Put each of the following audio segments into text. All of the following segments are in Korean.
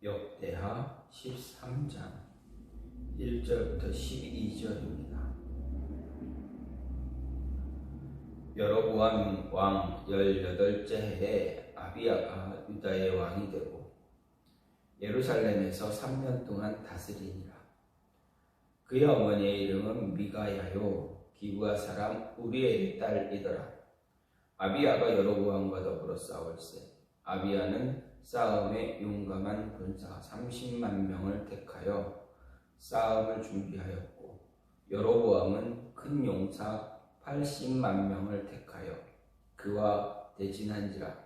역대하 13장 1절부터 12절입니다. 여로보암 왕 18째 해에 아비야가 유다의 왕이 되고 예루살렘에서 3년 동안 다스리니라. 그의 어머니의 이름은 미가야요 기브아 사람 우리엘의 딸이더라. 아비야가 여로보암과 더불어 싸울세. 아비야는 싸움에 용감한 군사 30만 명을 택하여 싸움을 준비하였고, 여로보암은 큰 용사 80만 명을 택하여 그와 대진한지라.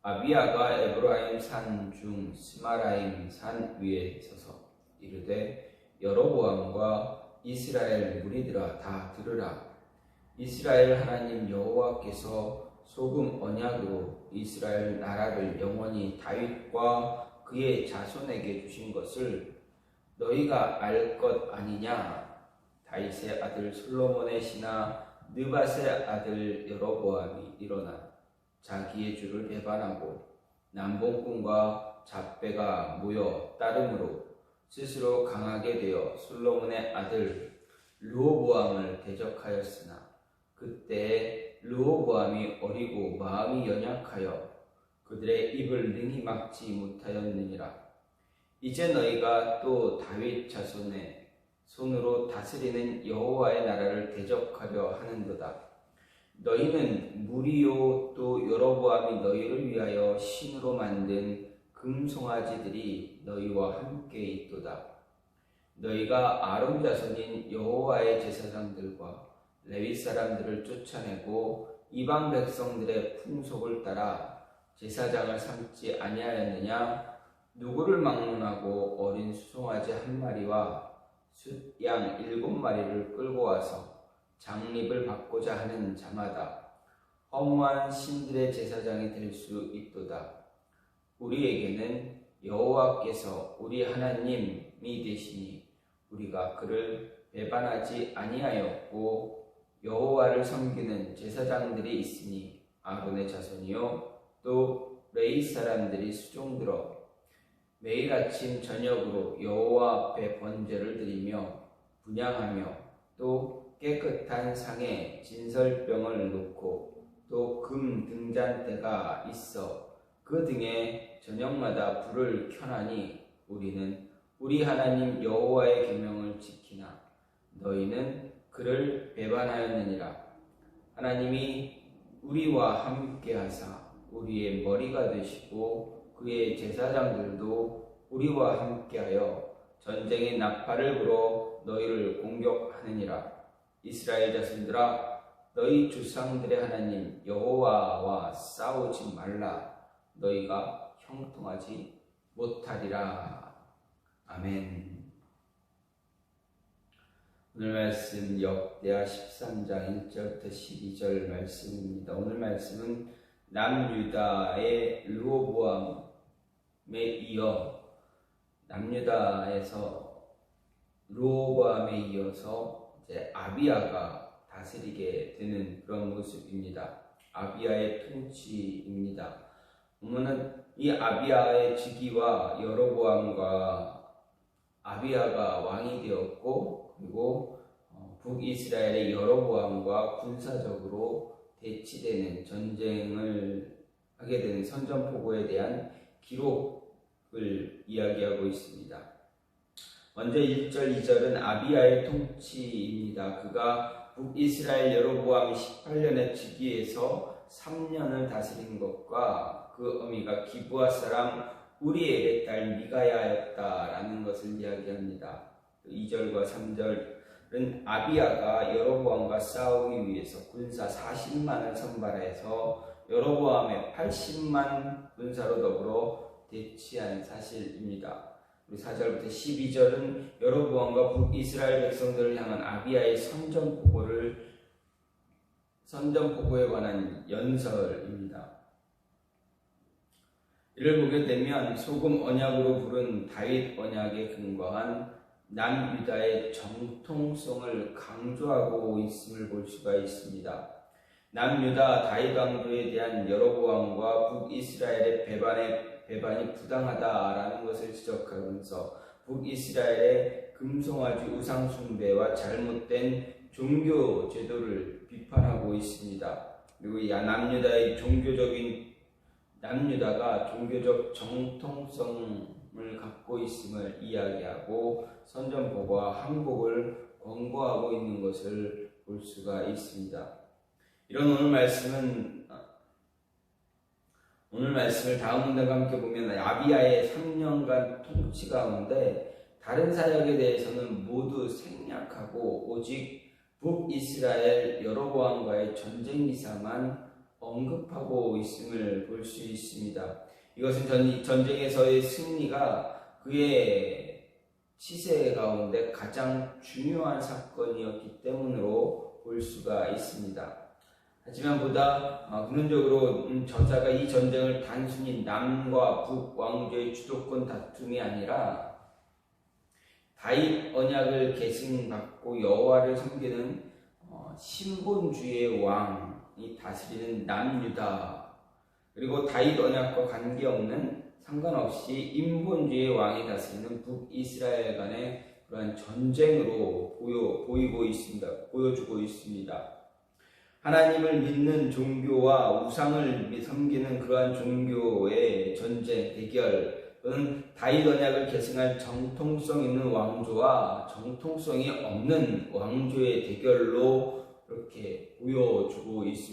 아비야가 에브라임 산 중 스마라임 산 위에 서서 이르되, 여로보암과 이스라엘 무리들아 다 들으라. 이스라엘 하나님 여호와께서 소금 언약으로 이스라엘 나라를 영원히 다윗과 그의 자손에게 주신 것을 너희가 알 것 아니냐? 다윗의 아들 솔로몬의 신하 느밧의 아들 여로보암이 일어나 자기의 주를 배반하고 남봉꾼과 잡배가 모여 따름으로 스스로 강하게 되어 솔로몬의 아들 르호보암을 대적하였으나 그때 르호보암이 어리고 마음이 연약하여 그들의 입을 능히 막지 못하였느니라. 이제 너희가 또 다윗 자손의 손으로 다스리는 여호와의 나라를 대적하려 하는도다. 너희는 무리요 또 여로보암이 너희를 위하여 신으로 만든 금송아지들이 너희와 함께 있도다. 너희가 아론 자손인 여호와의 제사장들과 레위 사람들을 쫓아내고 이방 백성들의 풍속을 따라 제사장을 삼지 아니하였느냐? 누구를 막론하고 어린 수송아지 1마리와 숫양 7마리를 끌고 와서 장립을 받고자 하는 자마다 허무한 신들의 제사장이 될 수 있도다. 우리에게는 여호와께서 우리 하나님이 되시니 우리가 그를 배반하지 아니하였고, 여호와를 섬기는 제사장들이 있으니 아론의 자손이요 또 레위 사람들이 수종들어 매일 아침 저녁으로 여호와 앞에 번제를 드리며 분향하며 또 깨끗한 상에 진설병을 놓고 또 금 등잔대가 있어 그 등에 저녁마다 불을 켜나니 우리는 우리 하나님 여호와의 계명을 지키나 너희는 그를 배반하였느니라. 하나님이 우리와 함께 하사 우리의 머리가 되시고 그의 제사장들도 우리와 함께하여 전쟁의 나팔을 불어 너희를 공격하느니라. 이스라엘 자손들아, 너희 조상들의 하나님 여호와와 싸우지 말라. 너희가 형통하지 못하리라. 아멘. 오늘 말씀 역대하 13장 1절부터 12절 말씀입니다. 오늘 말씀은 남유다의 르호보암에 이어 남유다에서 르호보암에 이어서 이제 아비야가 다스리게 되는 그런 모습입니다. 아비야의 통치입니다. 보면은 이 아비야의 즉위와 여로보암과 아비야가 왕이 되었고, 그리고 북이스라엘의 여로보암과 군사적으로 대치되는 전쟁을 하게 되는 선전포고에 대한 기록을 이야기하고 있습니다. 먼저 1절, 2절은 아비야의 통치입니다. 그가 북이스라엘 여로보암이 18년에 즉위해서 3년을 다스린 것과 그 어미가 기브아 사람 우리엘의 딸 미가야였다라는 것을 이야기합니다. 2절과 3절은 아비야가 여로보암과 싸우기 위해서 군사 40만을 선발해서 여로보암의 80만 군사로 더불어 대치한 사실입니다. 그리고 4절부터 12절은 여로보암과 북이스라엘 백성들을 향한 아비야의 선전포고에 관한 연설입니다. 이를 보게 되면 소금 언약으로 부른 다윗 언약에 근거한 남유다의 정통성을 강조하고 있음을 볼 수가 있습니다. 남유다 다윗 왕조에 대한 여로보암과 북이스라엘의 배반에 배반이 부당하다라는 것을 지적하면서 북이스라엘의 금송아지 우상 숭배와 잘못된 종교 제도를 비판하고 있습니다. 그리고 남유다가 종교적 정통성을 갖고 있음을 이야기하고 선전포고와 항복을 권고하고 있는 것을 볼 수가 있습니다. 이런 오늘 말씀을 다음 문단과 함께 보면 아비야의 3년간 통치 가운데 다른 사역에 대해서는 모두 생략하고 오직 북이스라엘 여로보암과의 전쟁 기사만 언급하고 있음을 볼 수 있습니다. 이것은 전쟁에서의 승리가 그의 치세 가운데 가장 중요한 사건이었기 때문으로 볼 수가 있습니다. 하지만 보다 근원적으로 저자가 이 전쟁을 단순히 남과 북 왕조의 주도권 다툼이 아니라 다윗 언약을 계승받고 여호와를 섬기는 신본주의의 왕이 다스리는 남유다, 그리고 다윗 언약과 관계없는 상관없이 인본주의의 왕이 다스리는 북이스라엘 간의 그러한 전쟁으로 보여주고 있습니다. 하나님을 믿는 종교와 우상을 섬기는 그러한 종교의 전쟁, 대결, 또는 다윗 언약을 계승할 정통성 있는 왕조와 정통성이 없는 왕조의 대결로 이렇게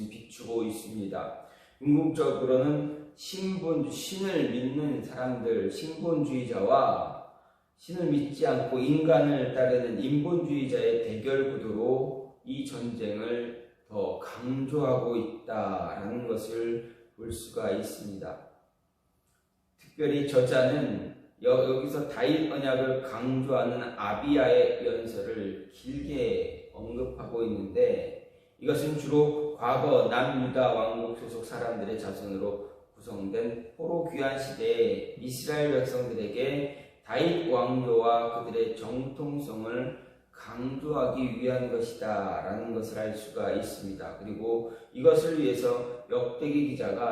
비추고 있습니다. 궁극적으로는 신을 믿는 사람들, 신본주의자와 신을 믿지 않고 인간을 따르는 인본주의자의 대결 구도로 이 전쟁을 더 강조하고 있다라는 것을 볼 수가 있습니다. 특별히 저자는 여기서 다윗 언약을 강조하는 아비야의 연설을 길게 언급하고 있는데, 이것은 주로 과거 남유다 왕국 소속 사람들의 자손으로 구성된 포로 귀환 시대의 이스라엘 백성들에게 다윗 왕조와 그들의 정통성을 강조하기 위한 것이다 라는 것을 알 수가 있습니다. 그리고 이것을 위해서 역대기 기자는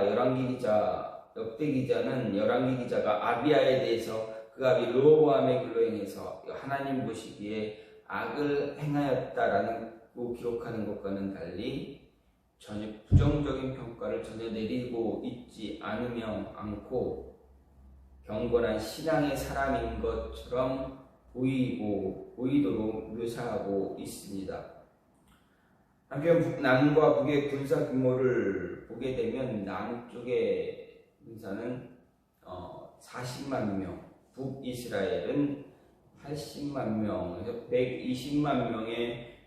열왕기 기자가 아비야에 대해서 그 아비 르호보암의 길로 행해서 하나님 보시기에 악을 행하였다라고 기록하는 것과는 달리 전혀 부정적인 평가를 전혀 내리고 있지 않고 경건한 신앙의 사람인 것처럼 보이도록 묘사하고 있습니다. 한편 남과 북의 군사 규모를 보게 되면 남쪽의 군사는 40만 명, 북이스라엘은 80만 명에서 120만 명의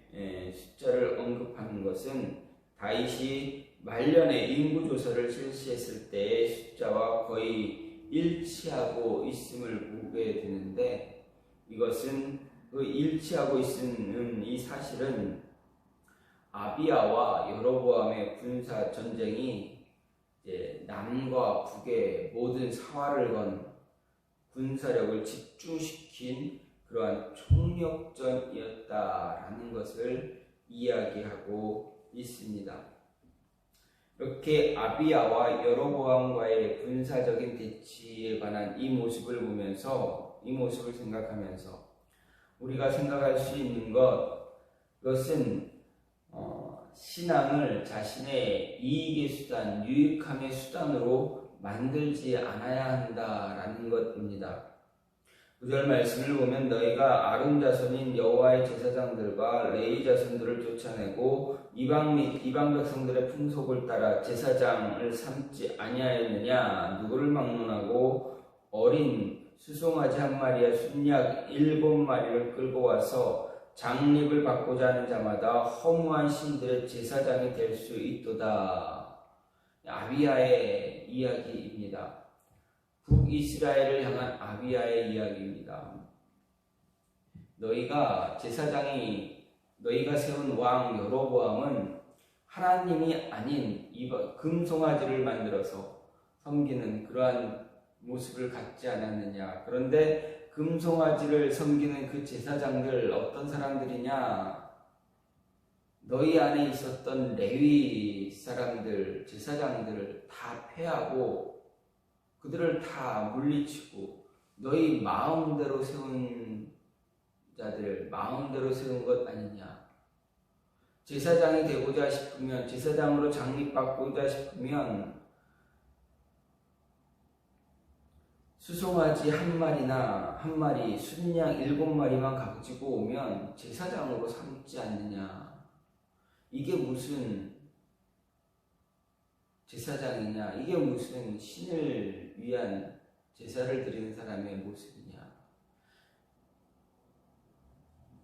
숫자를 언급하는 것은 다윗이 말년에 인구조사를 실시했을 때의 숫자와 거의 일치하고 있음을 보게 되는데, 이것은 그 일치하고 있는 이 사실은 아비야와 여로보암의 군사 전쟁이 남과 북의 모든 사활을 건 군사력을 집중시킨 그러한 총력전이었다라는 것을 이야기하고 있습니다. 이렇게 아비야와 여로보암과의 군사적인 대치에 관한 이 모습을 생각하면서 우리가 생각할 수 있는 그것은 신앙을 자신의 이익의 수단, 유익함의 수단으로 만들지 않아야 한다라는 것입니다. 9절 말씀을 보면 너희가 아론 자손인 여호와의 제사장들과 레위 자손들을 쫓아내고 이방 백성들의 풍속을 따라 제사장을 삼지 아니하였느냐? 누구를 막론하고 어린 수송아지 한 마리와 순양 7마리를 끌고 와서 장립을 받고자 하는 자마다 허무한 신들의 제사장이 될 수 있도다. 아비야의 이야기입니다. 북이스라엘을 향한 아비야의 이야기입니다. 너희가 세운 왕 여로보암은 하나님이 아닌 금송아지를 만들어서 섬기는 그러한 모습을 갖지 않았느냐. 그런데 금송아지를 섬기는 그 제사장들 어떤 사람들이냐? 너희 안에 있었던 레위 사람들, 제사장들을 다 패하고 그들을 다 물리치고 너희 마음대로 세운 자들, 마음대로 세운 것 아니냐. 제사장이 되고자 싶으면, 제사장으로 장립받고자 싶으면 수송아지 한 마리, 순양 7마리만 가지고 오면 제사장으로 삼지 않느냐. 이게 무슨 제사장이냐? 이게 무슨 신을 위한 제사를 드리는 사람의 모습이냐?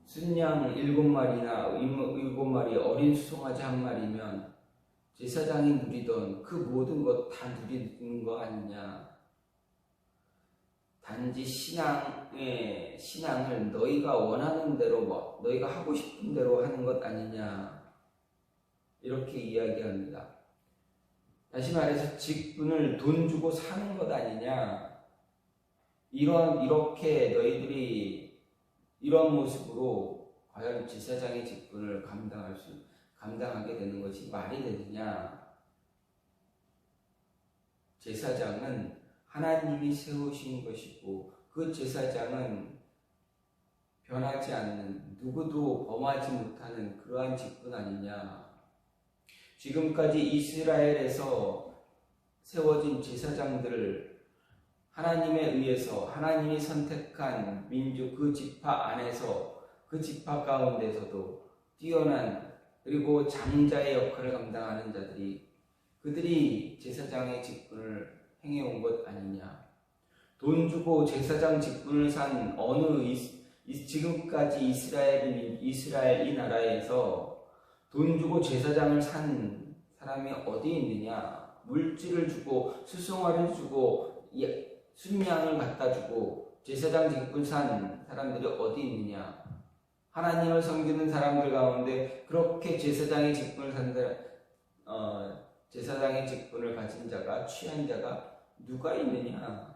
순양 7마리, 어린 수송아지 한 마리면 제사장이 누리던 그 모든 것 다 누리는 거 아니냐? 단지 신앙을 너희가 원하는 대로, 너희가 하고 싶은 대로 하는 것 아니냐? 이렇게 이야기합니다. 다시 말해서 직분을 돈 주고 사는 것 아니냐? 이렇게 너희들이 이런 모습으로 과연 제사장의 직분을 감당하게 되는 것이 말이 되느냐? 제사장은 하나님이 세우신 것이고 그 제사장은 변하지 않는, 누구도 범하지 못하는 그러한 직분 아니냐? 지금까지 이스라엘에서 세워진 제사장들을 하나님에 의해서 하나님이 선택한 민족 그 지파 안에서, 그 지파 가운데서도 뛰어난, 그리고 장자의 역할을 감당하는 자들이, 그들이 제사장의 직분을 행해온 것 아니냐. 돈 주고 제사장 직분을 산 지금까지 이스라엘 이 나라에서 돈 주고 제사장을 산 사람이 어디 있느냐? 물질을 주고 수송아를 주고 순양을 갖다 주고 제사장 직분 산 사람들이 어디 있느냐? 하나님을 섬기는 사람들 가운데 그렇게 제사장의 직분을 산 제사장의 직분을 가진 자가, 취한 자가 누가 있느냐?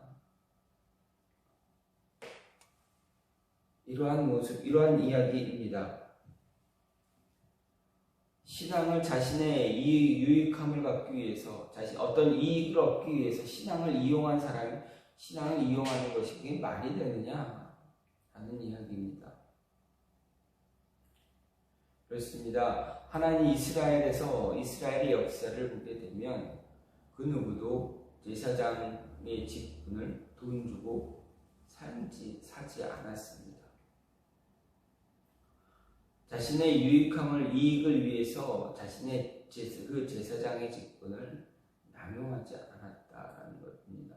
이러한 모습, 이러한 이야기입니다. 신앙을 자신의 유익함을 갖기 위해서, 어떤 이익을 얻기 위해서 신앙을 이용한 사람이 신앙을 이용하는 것이 그게 말이 되느냐 하는 이야기입니다. 그렇습니다. 하나님 이스라엘의 역사를 보게 되면 그 누구도 제사장의 직분을 돈 주고 사지 않았습니다. 자신의 이익을 위해서 자신의 그 제사장의 직분을 남용하지 않았다라는 것입니다.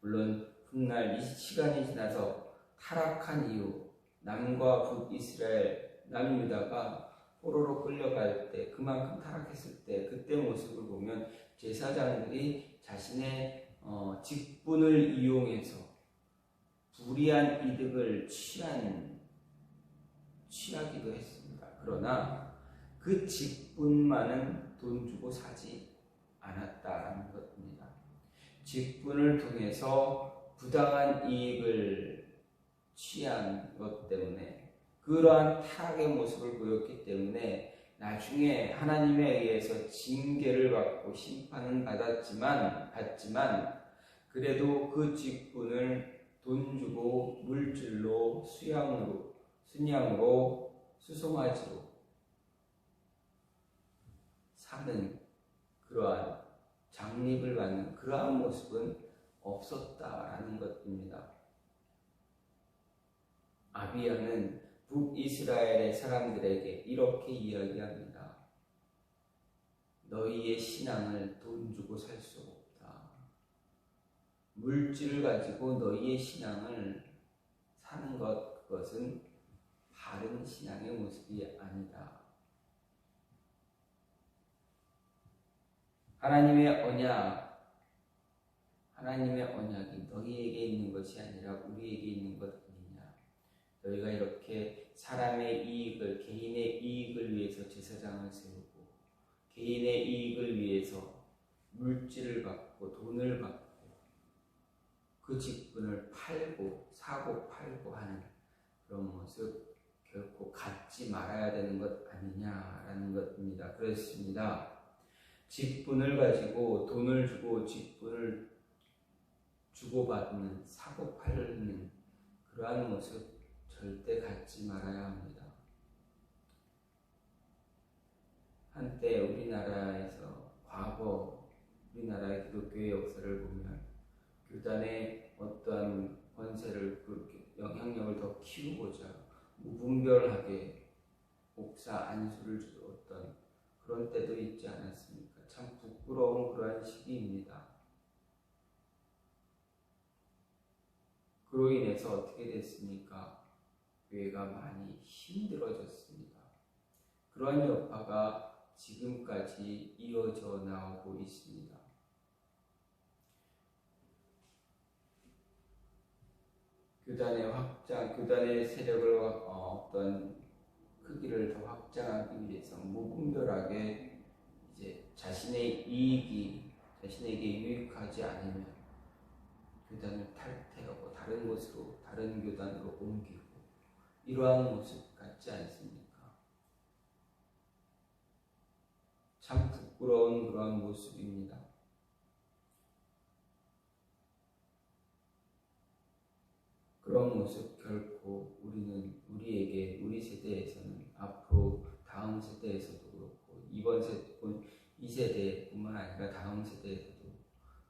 물론 훗날 이 시간이 지나서 타락한 이후 남과 북이스라엘, 남유다가 포로로 끌려갈 때, 그만큼 타락했을 때, 그때 모습을 보면 제사장들이 자신의 직분을 이용해서 불이한 이득을 취하기도 했습니다. 그러나 그 직분만은 돈 주고 사지 않았다라는 것입니다. 직분을 통해서 부당한 이익을 취한 것 때문에, 그러한 타락의 모습을 보였기 때문에 나중에 하나님에 의해서 징계를 받고 심판은 받지만 그래도 그 직분을 돈 주고 물질로, 순양으로, 수송아지로 사는, 그러한 장립을 받는 그러한 모습은 없었다라는 것입니다. 아비야는 북이스라엘의 사람들에게 이렇게 이야기합니다. 너희의 신앙을 돈 주고 살 수 없다. 물질을 가지고 너희의 신앙을 사는 그것은 바른 신앙의 모습이 아니다. 하나님의 언약이 너희에게 있는 것이 아니라 우리에게 있는 것 아니냐. 너희가 이렇게 사람의 이익을, 개인의 이익을 위해서 제사장을 세우고, 개인의 이익을 위해서 물질을 받고 돈을 받고 그 직분을 사고 팔고 하는 그런 모습 결코 갖지 말아야 되는 것 아니냐라는 것입니다. 그렇습니다. 직분을 가지고 돈을 주고 직분을 주고받는, 사고팔는 그러한 모습 절대 갖지 말아야 합니다. 한때 우리나라에서 과거 우리나라의 기독교의 역사를 보면 교단의 어떠한 권세를 그렇게 영향력을 더 키우고자 무분별하게 목사 안수를 주었던 그런 때도 있지 않았습니까? 참 부끄러운 그러한 시기입니다. 그로 인해서 어떻게 됐습니까? 교회가 많이 힘들어졌습니다. 그러한 여파가 지금까지 이어져 나오고 있습니다. 교단의 세력을 어떤 크기를 더 확장하기 위해서 무분별하게 이제 자신의 이익이 자신에게 유익하지 않으면 교단을 탈퇴하고 다른 곳으로 다른 교단으로 옮기고 이러한 모습 같지 않습니까? 참 부끄러운 그러한 모습입니다. 그런 모습 결코 우리에게 우리 세대에서는 앞으로 다음 세대에서도 그렇고 이 세대뿐만 아니라 다음 세대에서도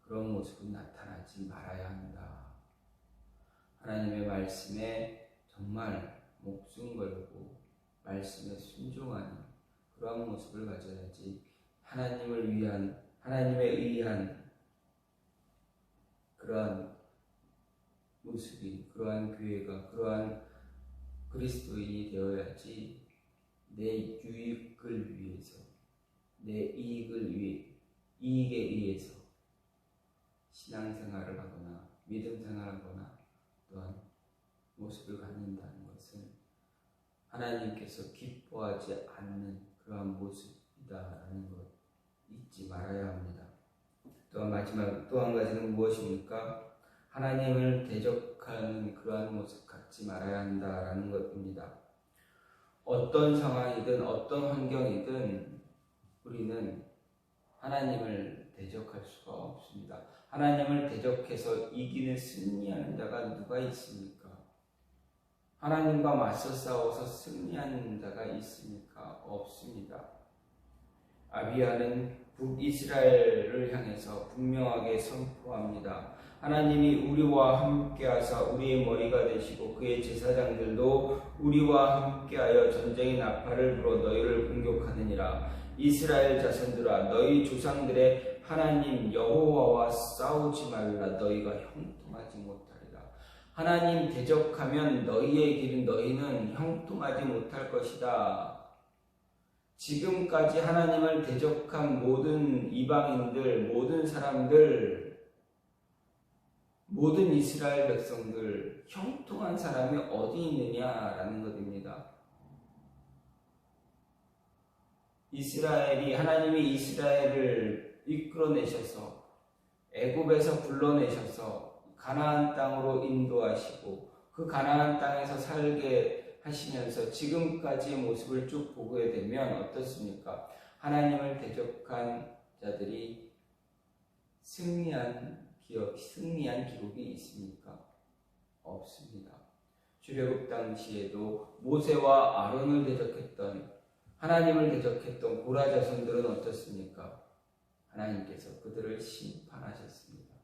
그런 모습은 나타나지 말아야 한다. 하나님의 말씀에 정말 목숨 걸고 말씀에 순종하는 그러한 모습을 가져야지 하나님에 의한 그러한 모습이 그러한 교회가 그러한 그리스도인이 되어야지 내 유익을 위해서 내 이익에 의해서 신앙생활을 하거나 믿음생활을 하거나 또한 모습을 갖는다는 것은 하나님께서 기뻐하지 않는 그러한 모습이다라는 것 잊지 말아야 합니다. 또한 마지막 또 한 가지는 무엇입니까? 하나님을 대적하는 그러한 모습 갖지 말아야 한다라는 것입니다. 어떤 상황이든 어떤 환경이든 우리는 하나님을 대적할 수가 없습니다. 하나님을 대적해서 이기는 승리하는 자가 누가 있습니까? 하나님과 맞서 싸워서 승리하는 자가 있습니까? 없습니다. 아비야는 북이스라엘을 향해서 분명하게 선포합니다. 하나님이 우리와 함께하사 우리의 머리가 되시고 그의 제사장들도 우리와 함께하여 전쟁의 나팔을 불어 너희를 공격하느니라. 이스라엘 자손들아, 너희 조상들의 하나님 여호와와 싸우지 말라. 너희가 형통하지 못하리라. 하나님 대적하면 너희의 길은 너희는 형통하지 못할 것이다. 지금까지 하나님을 대적한 모든 이방인들, 모든 사람들, 모든 이스라엘 백성들, 형통한 사람이 어디 있느냐라는 것입니다. 하나님이 이스라엘을 이끌어내셔서 애굽에서 불러내셔서 가나안 땅으로 인도하시고 그 가나안 땅에서 살게 하시면서 지금까지의 모습을 쭉 보게 되면 어떻습니까? 하나님을 대적한 자들이 승리한 기록이 있습니까? 없습니다. 출애굽 당시에도 모세와 아론을 대적했던 하나님을 대적했던 고라 자손들은 어떻습니까? 하나님께서 그들을 심판하셨습니다.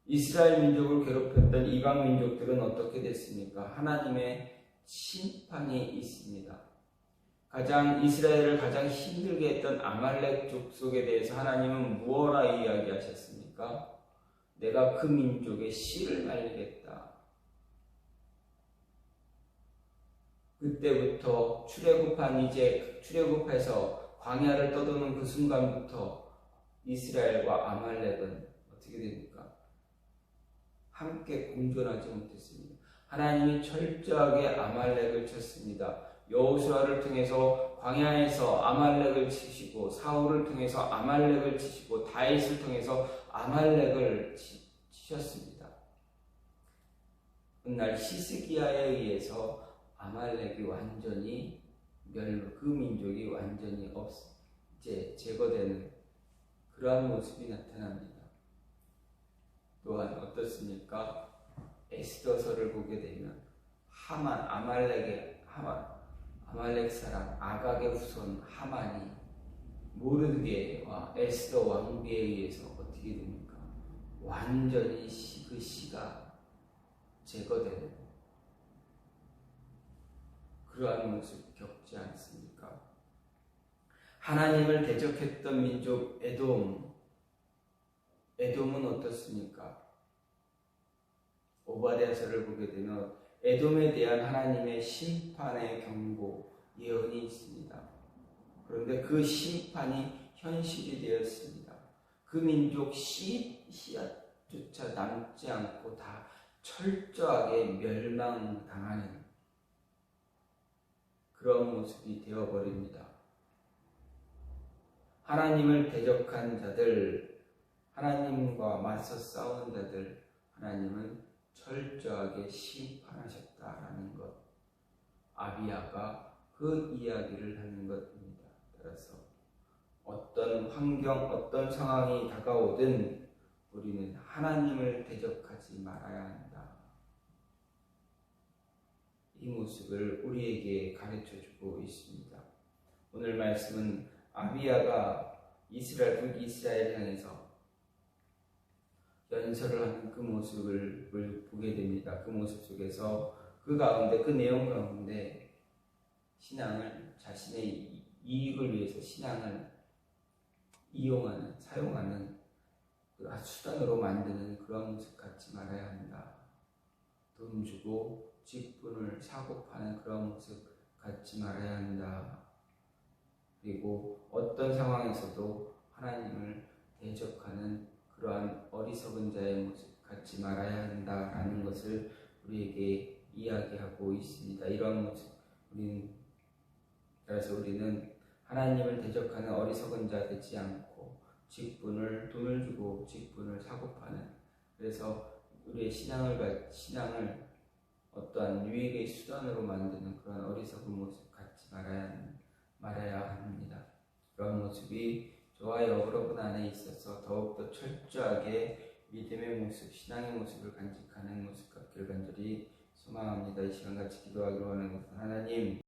이스라엘 민족을 괴롭혔던 이방 민족들은 어떻게 됐습니까? 하나님의 심판이 있습니다. 이스라엘을 가장 힘들게 했던 아말렉 족속에 대해서 하나님은 무엇라 이야기하셨습니까? 내가 그 민족의 씨를 말리겠다. 그때부터 출애굽해서 광야를 떠도는 그 순간부터 이스라엘과 아말렉은 어떻게 됩니까? 함께 공존하지 못했습니다. 하나님이 철저하게 아말렉을 쳤습니다. 여호수아를 통해서 광야에서 아말렉을 치시고 사울을 통해서 아말렉을 치시고 다윗을 통해서 아말렉을 치셨습니다. 그날 히스기야에 의해서 아말렉이 완전히 그 민족이 완전히 이제 제거되는 그러한 모습이 나타납니다. 또한 어떻습니까? 에스더서를 보게 되면 아말렉 사람 아각의 후손 하만이 모르드게와 에스더 왕비에 의해서 어떻게 됩니까? 완전히 그 씨가 제거되는 그러한 모습 겪지 않습니까? 하나님을 대적했던 민족 에돔은 어떻습니까? 오바댜서를 보게 되면 에돔에 대한 하나님의 심판의 경고, 예언이 있습니다. 그런데 그 심판이 현실이 되었습니다. 그 민족 씨앗조차 남지 않고 다 철저하게 멸망당하는 그런 모습이 되어버립니다. 하나님을 대적한 자들, 하나님과 맞서 싸운 자들, 하나님은 철저하게 심판하셨다라는 것. 아비야가 그 이야기를 하는 것입니다. 따라서 어떤 환경, 어떤 상황이 다가오든 우리는 하나님을 대적하지 말아야 한다. 이 모습을 우리에게 가르쳐주고 있습니다. 오늘 말씀은 아비야가 북이스라엘 향해서 연설을 하는 그 모습을 보게 됩니다. 그 모습 속에서 그 내용 가운데 신앙을 자신의 이익을 위해서 신앙을 사용하는 수단으로 만드는 그런 모습 갖지 말아야 한다. 돈 주고 직분을 사고 파는 그런 모습 갖지 말아야 한다. 그리고 어떤 상황에서도 하나님을 대적하는 그러한 어리석은 자의 모습 갖지 말아야 한다라는 것을 우리에게 이야기하고 있습니다. 이러한 모습, 그래서 우리는 하나님을 대적하는 어리석은 자 되지 않고 돈을 주고 직분을 사고 파는, 그래서 우리의 신앙을 어떠한 유익의 수단으로 만드는 그런 어리석은 모습 갖지 말아야 합니다. 그런 모습이 저와 여러분 안에 있어서 더욱더 철저하게 믿음의 모습, 신앙의 모습을 간직하는 모습 갖기를 간절히 소망합니다. 이 시간 같이 기도하기로 하는 것은 하나님,